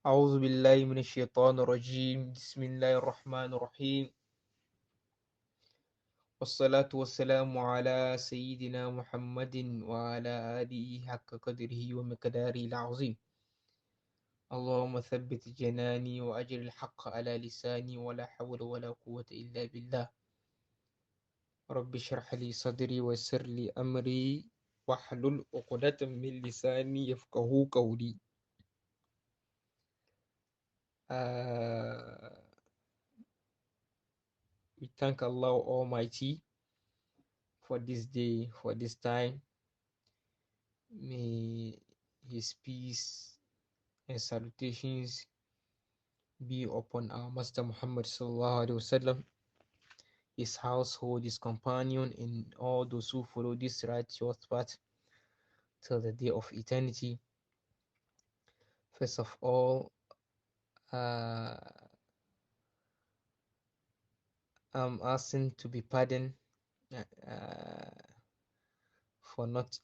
أعوذ بالله من الشيطان الرجيم بسم الله الرحمن الرحيم والصلاة والسلام على سيدنا محمد وعلى آله حق قدره ومقداره العظيم اللهم ثبت جناني وأجر الحق على لساني ولا حول ولا قوة إلا بالله رب اشرح لي صدري ويسر لي أمري واحلل عقدة من لساني يفقه قولي uh, we thank Allah Almighty for this day, for this time. May His peace and salutations be upon our Master Muhammad Sallallahu Alaihi Wasallam, his household, his companion, and all those who follow this righteous path till the day of eternity. First of all, uh, I'm asking to be pardoned for not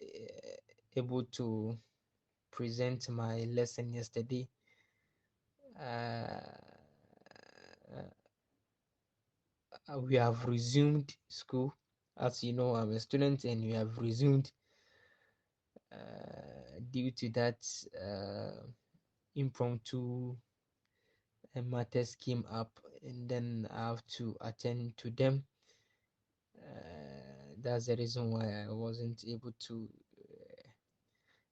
able to present my lesson yesterday. Uh, we have resumed school. As you know, I'm a student and we have resumed. Due to that, impromptu matters came up, and then I have to attend to them. That's the reason why I wasn't able to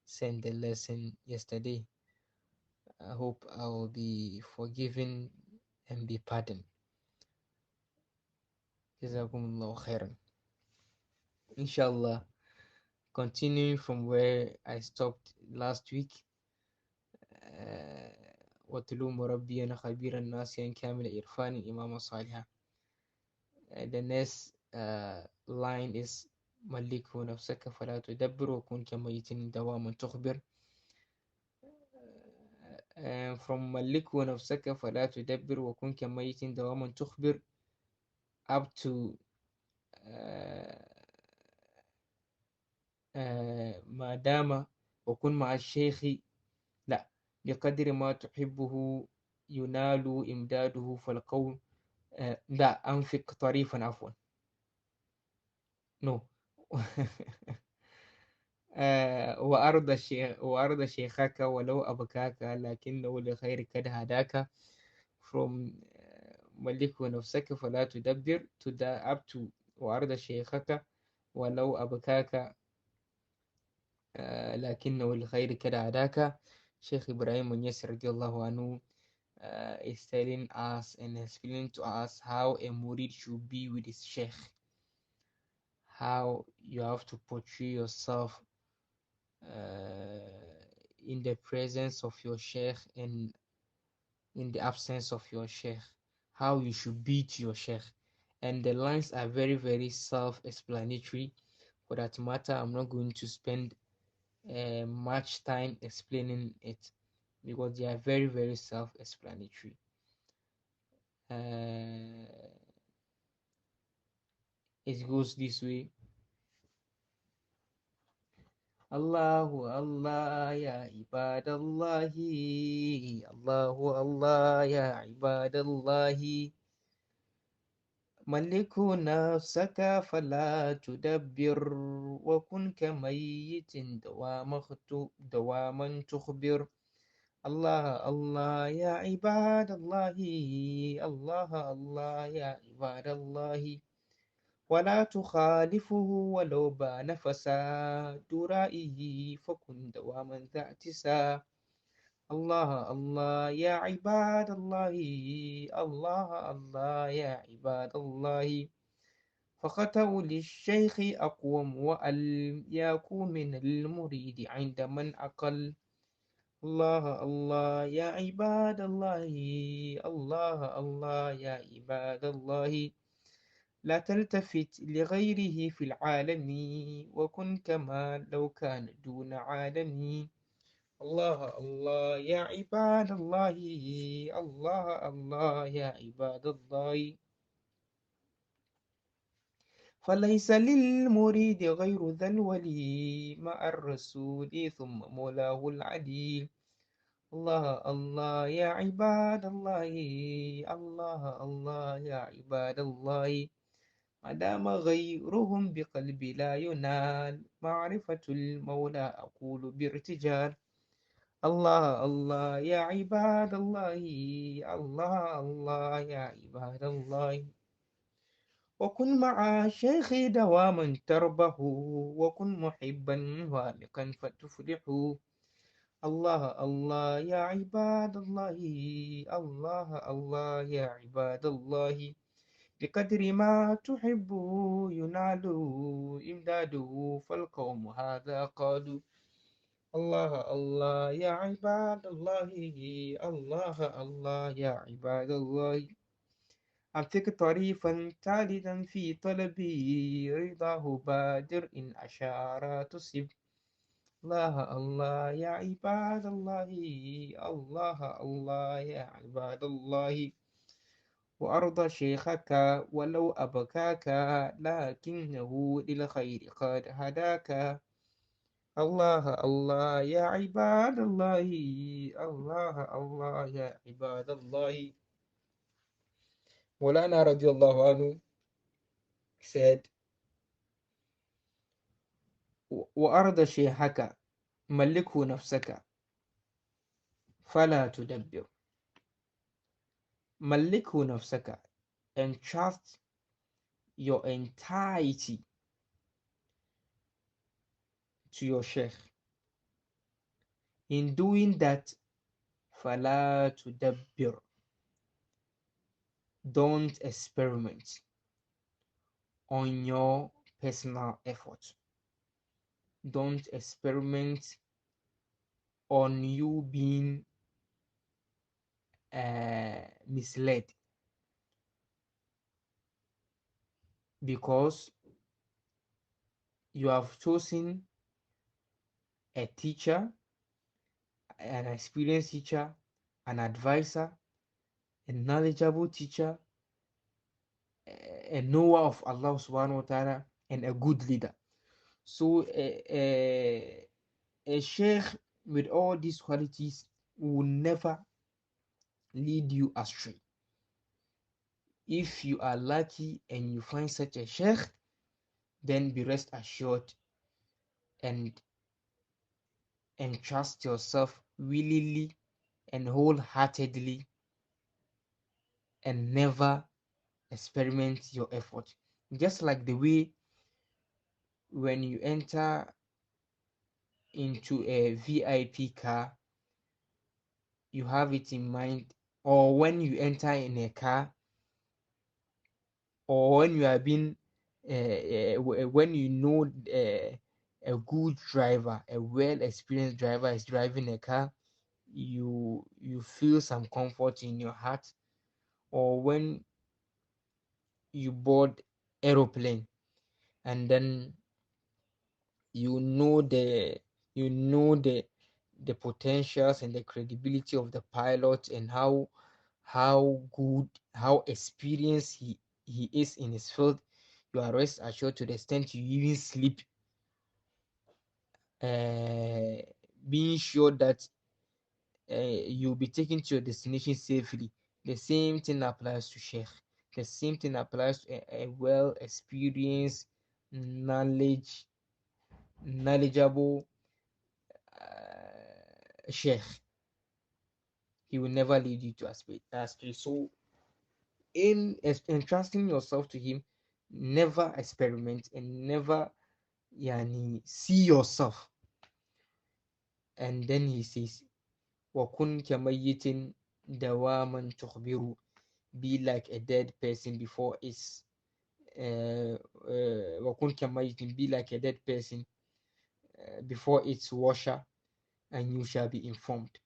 send the lesson yesterday. I hope I will be forgiven and be pardoned. Jazakumullah khairan. Inshallah, continuing from where I stopped last week. وتلو مربيا خبيرا ناسيا كامل إرفان إماما صالحا. The next line is ملكه نفسك فلا تدبر وكن كميت دواما تخبر. From ملكه نفسك فلا تدبر وكن كميت دواما تخبر up to ما دام وكن مع الشيخ لا بقدر ما تحبه ينال إمداده فالقول لا أنفق طريفا عفوا no وأرض شيخك ولو أبكاك لكنه لخير قد هداك from ملك نفسك فلا تدبر to the up to وأرض شيخك ولو أبكاك لكنه لخير قد هداك. Sheikh Ibrahim رضي الله عنه is telling us and explaining to us how a murid should be with his sheikh, how you have to portray yourself in the presence of your sheikh and in the absence of your sheikh, how you should be to your sheikh. And the lines are very, very self-explanatory. For that matter, I'm not going to spend much time explaining it because they are very, very self-explanatory. It goes this way. Allahu Allah ya ibadallahi, Allahu Allah ya ibadallahi, ملكوا نفسك فلا تدبر وكن كميت دواما تخبر. الله الله يا عباد الله، الله الله يا عباد الله، ولا تخالفه ولو بان فساد رأيه فكن دواما ذا اعتساء. الله الله يا عباد الله، الله الله يا عباد الله، فخطأ للشيخ أقوم وألم يكون من المريد عند من أقل. الله الله يا عباد الله، الله الله يا عباد الله، لا تلتفت لغيره في العالم وكن كما لو كان دون عالم. الله الله يا عباد الله، الله الله يا عباد الله، فليس للمريد غير ذا الولي مع الرسول ثم مولاه العلي. الله الله يا عباد الله، الله الله يا عباد الله، ما دام غيرهم بقلبي لا ينال، معرفة المولى أقول بارتجال. الله الله يا عباد الله، الله الله يا عباد الله. وكن مع شيخي دواما تربه، وكن محبا والقا فتفلح. الله الله يا عباد الله، الله الله يا عباد الله، بقدر ما تحب ينال إمداده، فالقوم هذا قالوا. الله الله يا عباد الله، الله الله يا عباد الله. أمسك طريفا تالدا في طلبي، رضاه بادر إن أشار تصب. الله الله يا عباد الله، الله الله يا عباد الله. وأرضى شيخك ولو أبكاك، لكنه للخير قد هداك. الله الله يا عباد الله، الله الله يا عباد الله. مولانا رضي الله عنه said, وأرض شيخك ملكه نفسك فلا تدبر. ملكه نفسك, entrust your entirety to your sheikh. In doing that, فلا تدبر, don't experiment on your personal effort. Don't experiment on you being misled, because you have chosen a teacher, an experienced teacher, an advisor, a knowledgeable teacher, a knower of Allah subhanahu wa ta'ala, and a good leader. So a sheikh with all these qualities will never lead you astray. If you are lucky and you find such a sheikh, then be rest assured and entrust yourself willingly and wholeheartedly, and never experiment your effort. Just like the way when you enter into a VIP car, you have it in mind, or when you enter in a car, or when you are being when you know a good driver, a well experienced driver is driving a car, you feel some comfort in your heart. Or when you board aeroplane, and then you know the you know the potentials and the credibility of the pilot, and how good, how experienced he is in his field, you are rest assured to the extent you even sleep, uh, being sure that you'll be taken to your destination safely. The same thing applies to sheikh. The same thing applies to a well experienced, knowledgeable sheikh. He will never lead you to astray. So in entrusting yourself to him, never experiment and never yani see yourself. And then he says, وَكُنْ كَمَيِّتٍ دَوَامًا تُخْبِرُ, be like a dead person before it's وَكُنْ كَمَيِّتٍ, be like a dead person before its washer, and you shall be informed.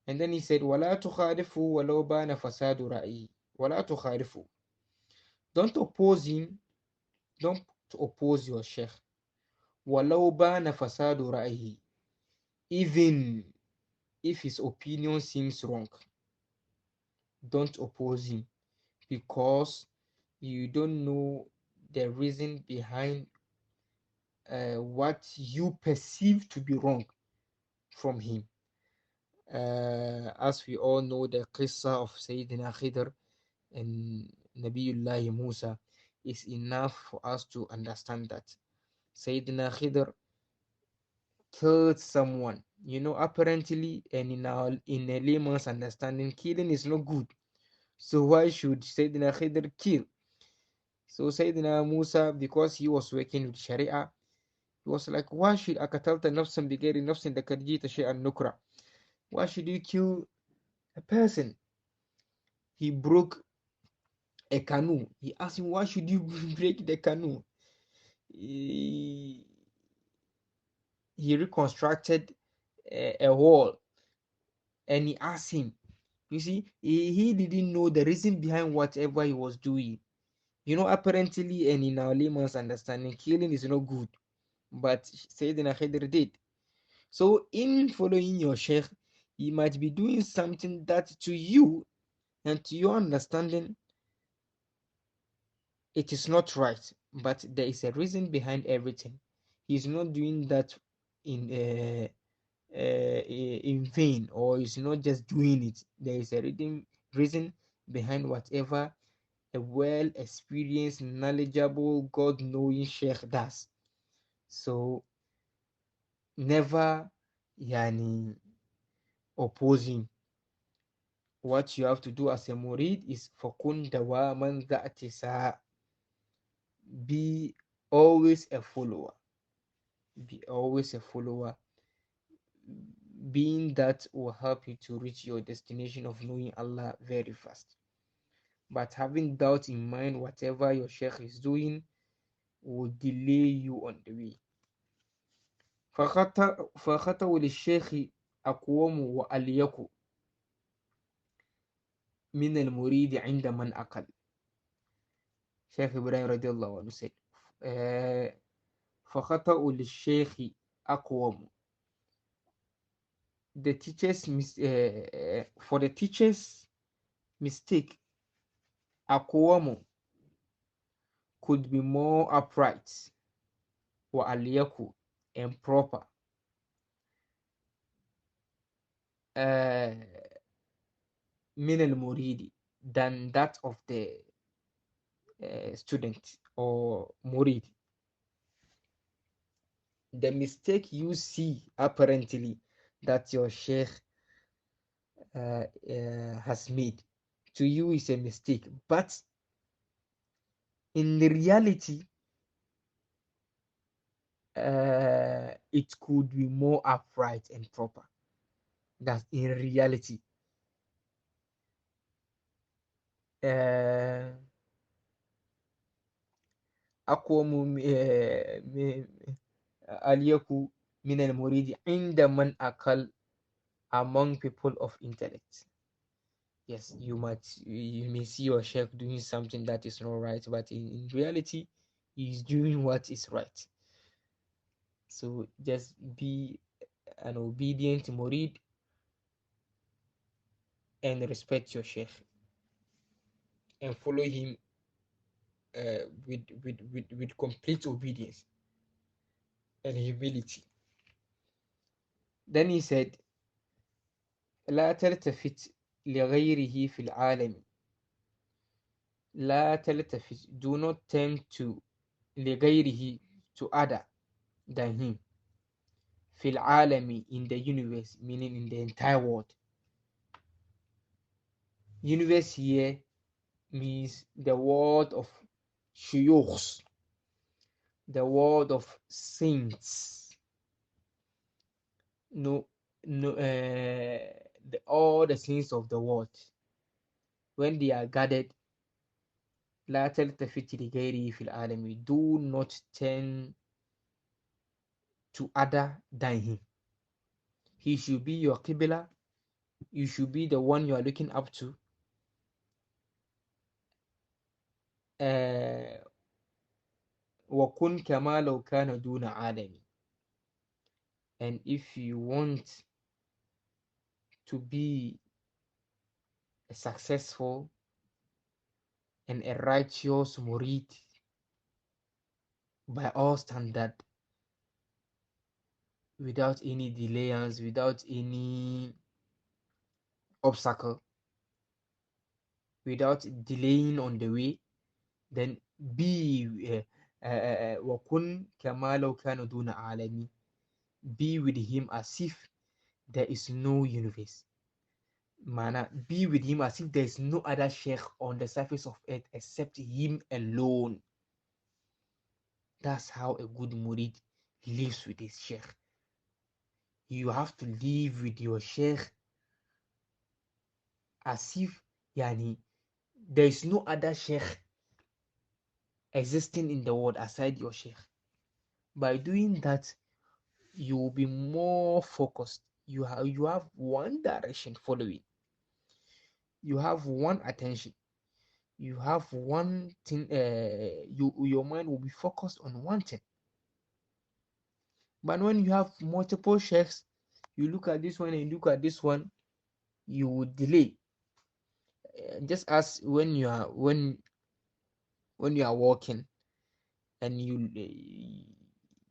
And then he said, وَلَا تُخَالِفُوا وَلَوْ بَانَ فَسَادُ رَأْيِهِ. وَلَا تُخَالِفُوا, don't oppose him, don't oppose your sheikh. وَلَوْ بَانَ فَسَادُ رَأْيِهِ, even if his opinion seems wrong, don't oppose him, because you don't know the reason behind what you perceive to be wrong from him. As we all know, the qissa of Sayyidina Khidr and Nabiullah Musa is enough for us to understand that Sayyidina Khidr killed someone. Apparently, and in a layman's understanding, killing is not good. So why should Sayyidina Khidr kill? So Sayyidina Musa, because he was working with Sharia, he was like, why should akatalta nafsan bigari nafsin lakadjita shay'an nukra? Why should you kill a person? He broke a canoe. He asked him, why should you break the canoe? He, he reconstructed a wall, and he asked him. You see, he didn't know the reason behind whatever he was doing. Apparently, and in our layman's understanding, killing is not good. But Sayyidina Khidr did. So, in following your sheikh, he might be doing something that to you and to your understanding, it is not right. But there is a reason behind everything. He's not doing that in in vain, or he's not just doing it. There is a reason behind whatever a well experienced, knowledgeable, God knowing sheikh does. So never yani opposing. What you have to do as a murid is fakun dawaman dha'tisa. Be always a follower. Be always a follower. Being that will help you to reach your destination of knowing Allah very fast. But having doubt in mind, whatever your sheikh is doing will delay you on the way. فخطأ للشيخ أقوم وأليق من المريد عند من أقل. Sheikh Ibrahim radiallahu anhu said, فخطأ للشيخ أقوم. The teacher's for the teacher's mistake, أقوم could be more upright, وأليق and proper. من المريد than that of the student or murid. The mistake you see apparently that your sheikh has made to you is a mistake, but in reality, it could be more upright and proper. That in reality, أقوم أليكو من المريد عند من أقل among people of intellect. Yes, you may see your sheikh doing something that is not right, but in reality, he's doing what is right. So just be an obedient murid and respect your sheikh and follow him with complete obedience and humility. Then he said, لا تلتفت لغيره في العالم. لا تلتفت, do not turn to لغيره, to other than him. في العالم, in the universe, meaning in the entire world. Universe here means the world of shuyukhs, the world of saints. No, no, all the saints of the world, when they are gathered, لا تلتفت لغيره في العالم, do not turn to other than him. He should be your qibla. You should be the one you are looking up to. وكن كما لو كان دون عالم. And if you want to be a successful and a righteous murid by all standard, without any delayance, without any obstacle, without delaying on the way, then be وَكُنْ كَمَا لَوْ كَانَ دُونَ عَالَمِي. Be with him as if there is no universe. Mana, be with him as if there is no other sheikh on the surface of earth except him alone. That's how a good murid lives with his sheikh. You have to live with your sheikh as if yani, there is no other sheikh existing in the world aside your sheikh. By doing that, you will be more focused. You have one direction following. You have one attention. You have one thing. Your mind will be focused on one thing. But when you have multiple sheikhs, you look at this one and you look at this one, you will delay. Just as when you are walking and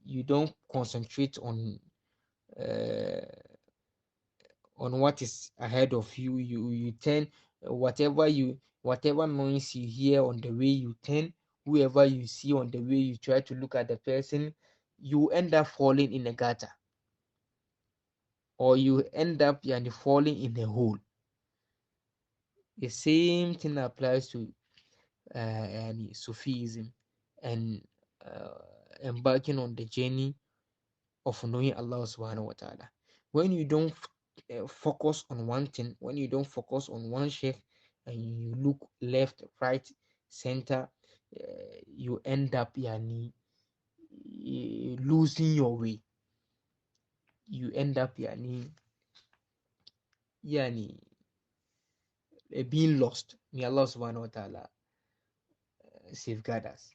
you don't concentrate uh, on what is ahead of you. You turn, whatever noise you hear on the way, you turn. Whoever you see on the way, you try to look at the person. You end up falling in a gutter, or you end up falling in a hole. The same thing applies to Sufism and uh, embarking on the journey of knowing Allah subhanahu wa ta'ala. When you don't focus on one thing, when you don't focus on one sheikh, and you look left, right, center, you end up losing your way. You end up yani being lost. May Allah subhanahu wa ta'ala safeguard us.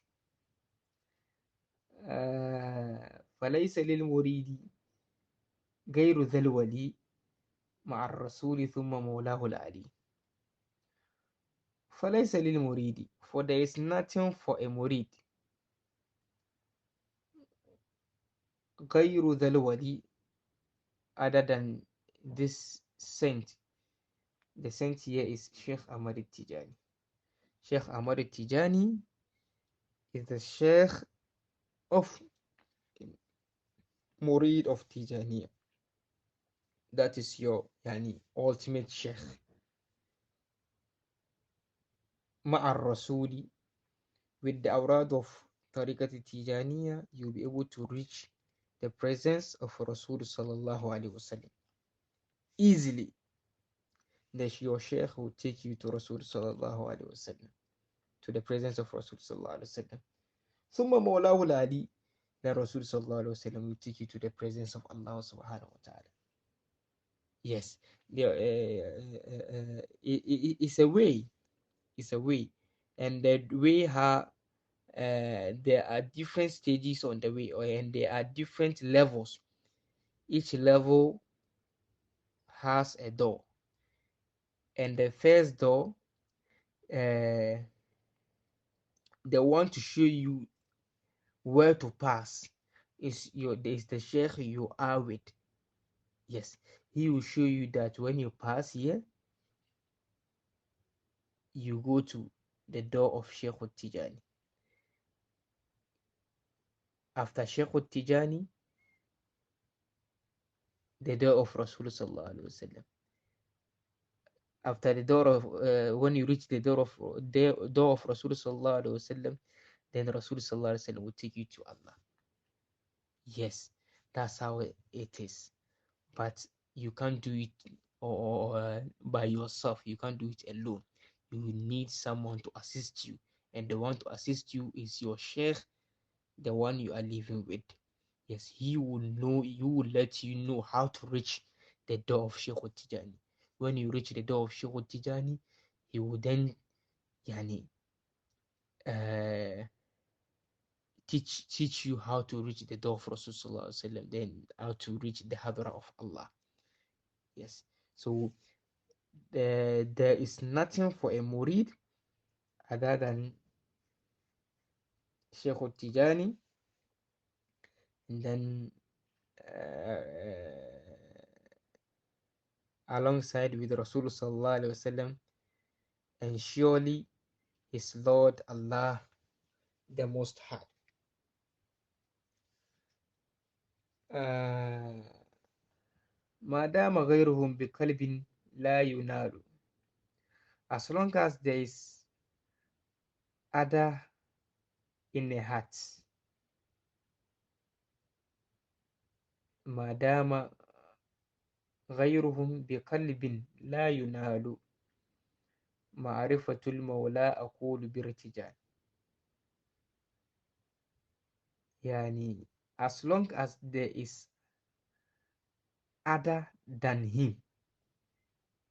فليس للمريد غير ذا الولي مع الرسول ثم مولاه العلي. فليس للمريد, for there is nothing for a murid غير ذا الولي, other than this saint. The saint here is Sheikh Ahmad Tijani. Sheikh Ahmad Tijani is the Sheikh of Murid of Tijani. That is your ultimate Sheikh. Ma'ar Rasuli, with the awrad of Tariqat Tijaniya, you'll be able to reach the presence of Rasul sallallahu alaihi wasallam easily. That your Sheikh will take you to Rasul sallallahu alaihi wasallam, to the presence of Rasul sallallahu alaihi wasallam. Summa mawlahu al-ali, then Rasul sallallahu alaihi wasallam will take you to the presence of Allah subhanahu wa ta'ala. Yes, it's a way. It's a way, and the way there are different stages on the way, and there are different levels. Each level has a door, and the first door, they want to show you where to pass. Is the sheikh you are with. Yes, he will show you that when you pass here, you go to the door of Sheikh Tijani. After Sheikh Tijani, the door of Rasul sallallahu alaihi wasallam. After the door of when you reach the door of Rasul sallallahu alaihi wasallam, then Rasul sallallahu alaihi wasallam will take you to Allah. Yes, that's how it is. But you can't do it or by yourself. You can't do it alone. You need someone to assist you, and the one to assist you is your sheikh, the one you are living with. Yes, he will know. You will let you know how to reach the door of Sheikh Tijani. When you reach the door of Sheikh Tijani, he will then yani uh, teach you how to reach the door of Rasulullah sallallahu alaihi wasallam, then how to reach the hadra of Allah. Yes, so there is nothing for a murid other than Sheikh Tijani, and then alongside with Rasul sallallahu alaihi wasallam, and surely his Lord Allah the Most High. ما دام غيرهم بقلب لا ينال. As long as there is other in a heart, ما دام غيرهم بقلب لا ينال معرفة المولى أقول بارتجال. يعني as long as there is other than him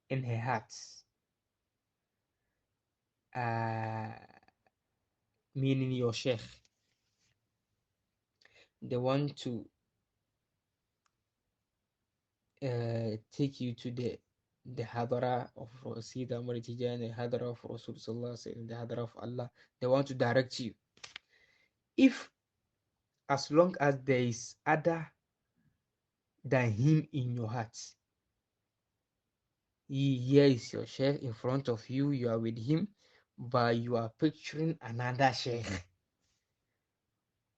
in her heart, meaning your sheikh, they want to take you to the hadara of Sayyid Ahmad Tijani, the hadara of Rasul Sallallahu Alaihi Wasallam, the hadara of Allah. They want to direct you. If as long as there is other than him in your heart, here is your sheikh in front of you, you are with him, but you are picturing another sheikh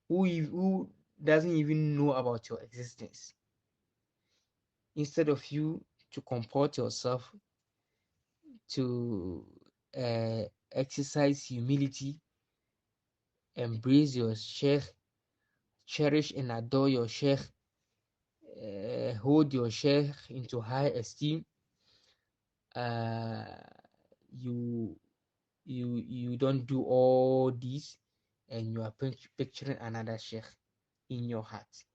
who doesn't even know about your existence. Instead of you to comport yourself, to exercise humility, embrace your sheikh, cherish and adore your sheikh, hold your sheikh into high esteem, you you don't do all this, and you are picturing another sheikh in your heart.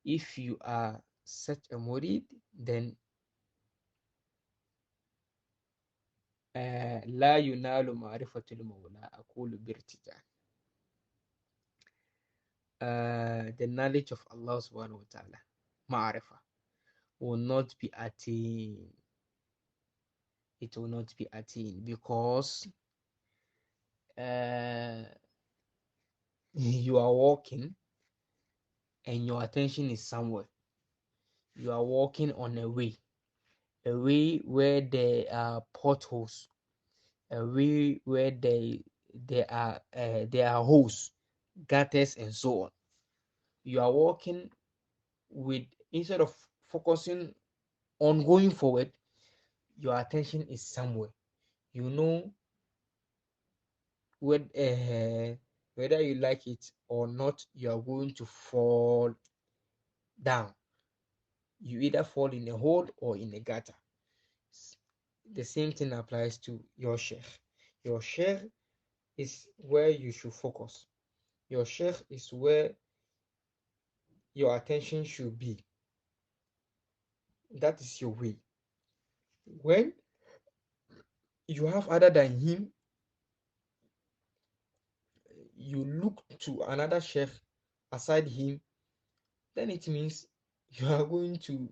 If you are such a murid, then لا ينال معرفة المولى أقول بارتجال. The knowledge of Allah subhanahu wa ta'ala, ma'arifah, will not be attained. It will not be attained because you are walking and your attention is somewhere. You are walking on a way where there are potholes, a way where there are holes, gutters, and so on. You are walking with, instead of focusing on going forward, your attention is somewhere. You know, whether you like it or not, you are going to fall down. You either fall in a hole or in a gutter. The same thing applies to your sheikh. Your sheikh is where you should focus. Your sheikh is where your attention should be. That is your way. When you have other than him, you look to another sheikh aside him, then it means you are going to,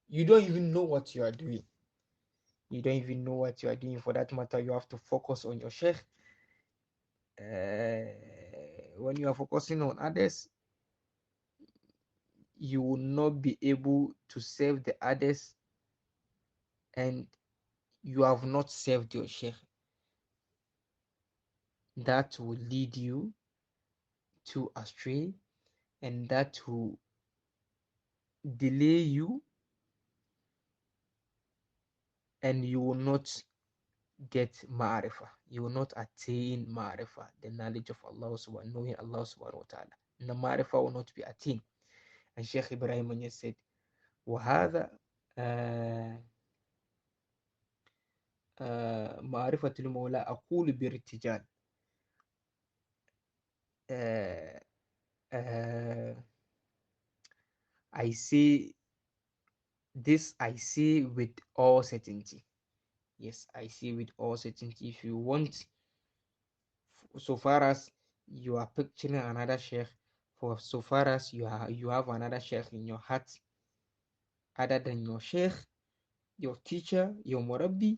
you don't even know what you are doing. You don't even know what you are doing. For that matter, you have to focus on your sheikh. When you are focusing on others, you will not be able to serve the others, and you have not served your sheikh. That will lead you to astray, and that will delay you, and you will not get ma'rifah. You will not attain ma'rifah, the knowledge of Allah subhanahu, knowing Allah subhanahu wa ta'ala. And the ma'rifah will not be attained. And Sheikh Ibrahim said, وهذا معرفة المولى أقول بارتجال. I say this, I say with all certainty. Yes, I say with all certainty. If you want, so far as you are picturing another sheikh, for so far as you have another sheikh in your heart other than your sheikh, your teacher, your murabbi,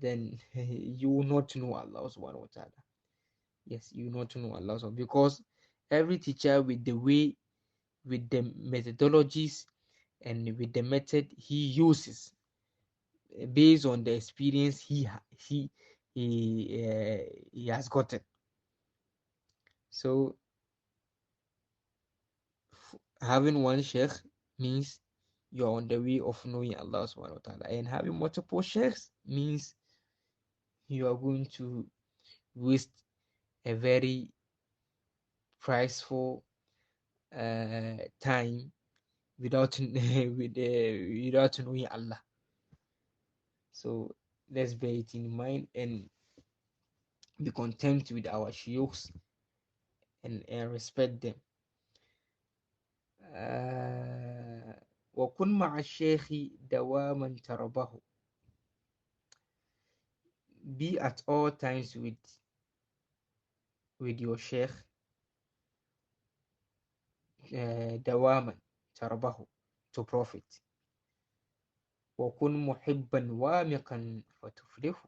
then you will not know Allah subhanahu wa ta'ala. Yes, you will not know Allah subhanahu, because every teacher with the way, with the methodologies, and with the method he uses based on the experience he has gotten. So having one sheikh means you're on the way of knowing Allah subhanahu wa ta'ala, and having multiple sheikhs means you are going to waste a very priceful time without without knowing Allah. So let's bear it in mind and be content with our shuyukhs and respect them. وكن مع الشيخ دواما تربه. Be at all times with your sheikh دواما تربه, to profit. وكن محبا وامقا فتفلح.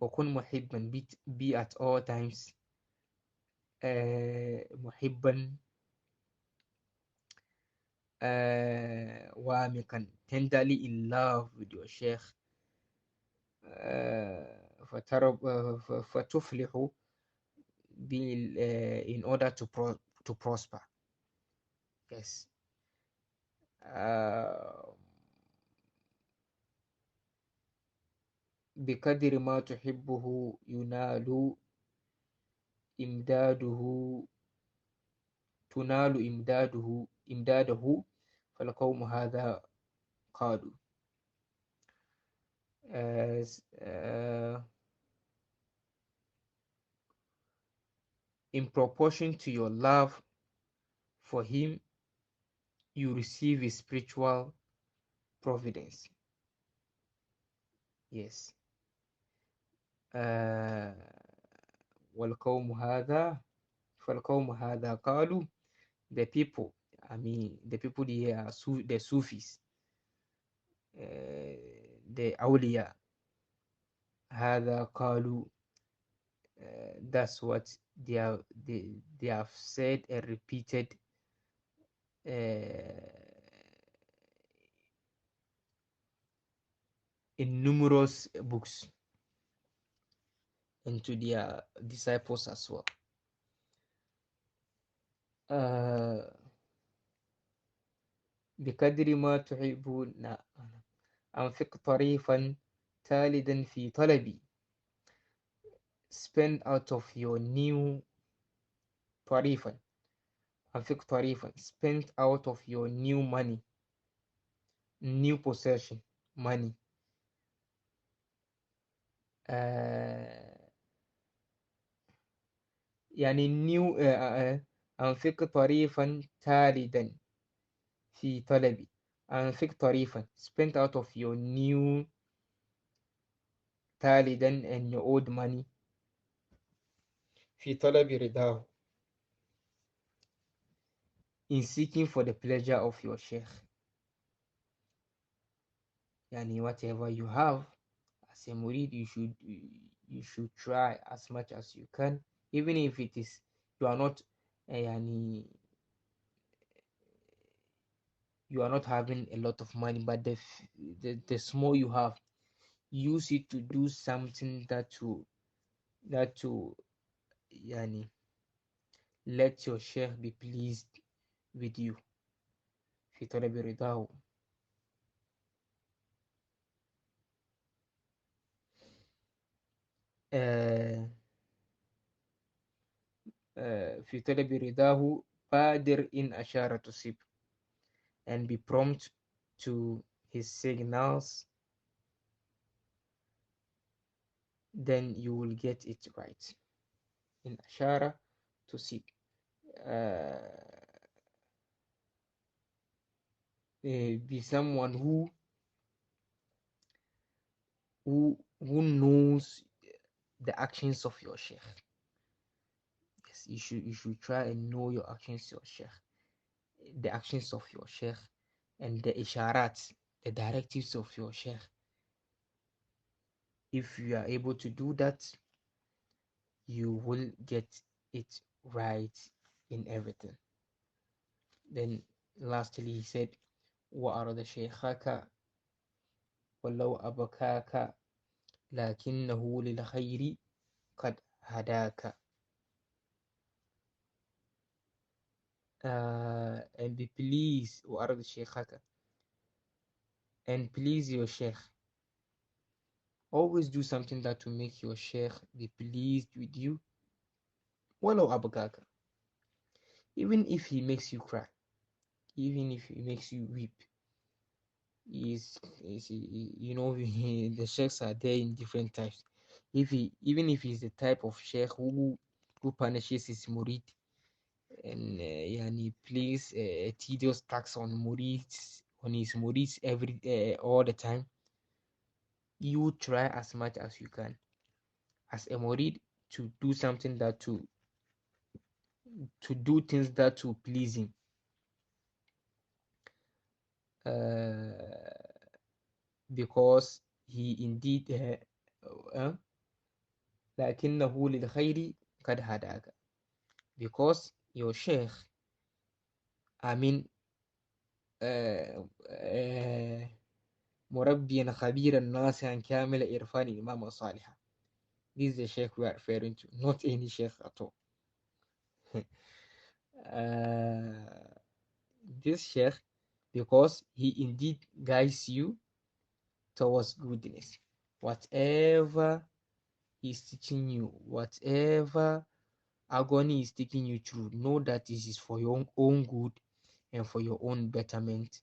وكن محبا, be at all times محبا وامقا, tenderly in love with your sheikh. فتفلح, in order to prosper. Yes. بقدر ما تحبه ينال إمداده, تنال إمداده فالقوم هذا قالوا. In proportion to your love for him, you receive his spiritual providence. Yes. والقوم هذا فالقوم هذا قالوا, the people, I mean the people here are the Sufis, the awliya. هذا قالوا, that's what they have said and repeated in numerous books, and to their disciples as well. بقدر ما تحبون أنفق طريفا تالدا في طلبي. Spend out of your new طريفا. أنفق طريفا, spend out of your new money, new possession, money. يعني new أنفق طريفا تالدا في طلبي. أنفق طريفا, spend out of your new تالدا and your old money في طلب رضاه, in seeking for the pleasure of your sheikh. Yani whatever you have as a murid, you should try as much as you can, even if it is you are not yani you are not having a lot of money, but the small you have, use it to do something that to yani let your sheikh be pleased with you. في طلب رضاه. في طلب رضاه بادر إن أشار تصيب, and be prompt to his signals, then you will get it right. In أشار تصيب, be someone who knows the actions of your sheikh. Yes, you should try and know your actions, your sheikh, the actions of your sheikh, and the isharat, the directives of your sheikh. If you are able to do that, you will get it right in everything. Then lastly he said وأرض شيخك ولو أبكاك لكنه للخير قد هداك. And be pleased وأرض شيخك, and please your sheikh. Always do something that will make your sheikh be pleased with you. ولو أبكاك, even if he makes you cry, even if he makes you weep. Is you know, the sheikhs are there in different types. Even if he's the type of sheikh who punishes his murid and yani plays a tedious tax on his murids every all the time, you try as much as you can as a murid to do something that to do things that will please him, uh, because he indeed لكنه للخير قد هداك, because your sheikh, I mean, مربيا خبيرا ناصحا كامل إرفان إماما صالحا. This is the sheikh we are referring to, not any sheikh at all. This sheikh, because he indeed guides you towards goodness. Whatever he's teaching you, whatever agony is taking you through, know that this is for your own good and for your own betterment,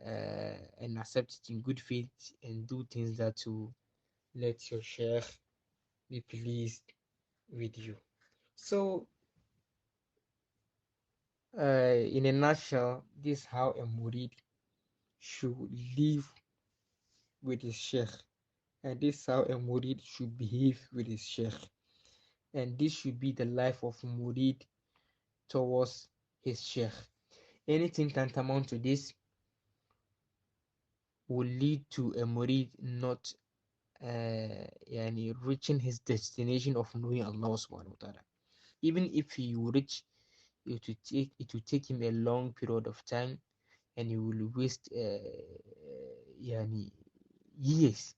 and accept it in good faith and do things that will let your sheikh be pleased with you. So, in a nutshell, this is how a murid should live with his sheikh, and this is how a murid should behave with his sheikh, and this should be the life of murid towards his sheikh. Anything tantamount to this will lead to a murid not reaching his destination of knowing Allah subhanahu wa ta'ala. Even if he will reach, it will take him a long period of time, and he will waste years.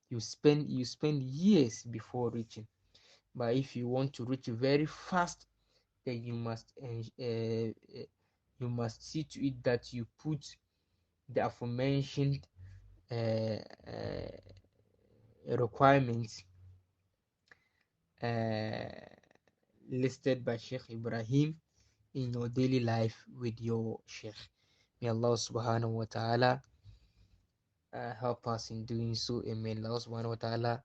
You spend years before reaching. But if you want to reach very fast, then you must see to it that you put the aforementioned uh, uh, requirements listed by Sheikh Ibrahim in your daily life with your Sheikh. May Allah subhanahu wa ta'ala help us in doing so, and may Allah subhanahu wa ta'ala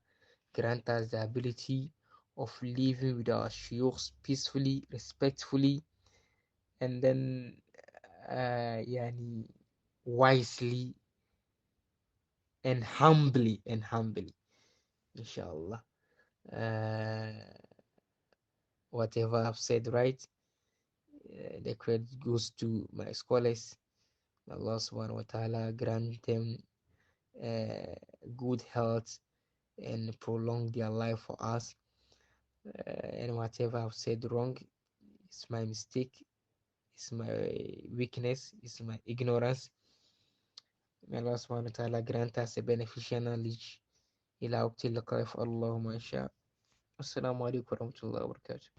grant us the ability of living with our shuyukhs peacefully, respectfully, and then wisely and humbly, inshallah. Whatever I've said, right, the credit goes to my scholars. Allah subhanahu wa ta'ala grant them good health and prolong their life for us. And whatever I've said wrong, it's my mistake, it's my weakness, it's my ignorance. May Allah subhanahu wa ta'ala grant us a beneficial knowledge. إلى وقت اللقاء فاللهم إن شاء. السلام عليكم ورحمة الله وبركاته.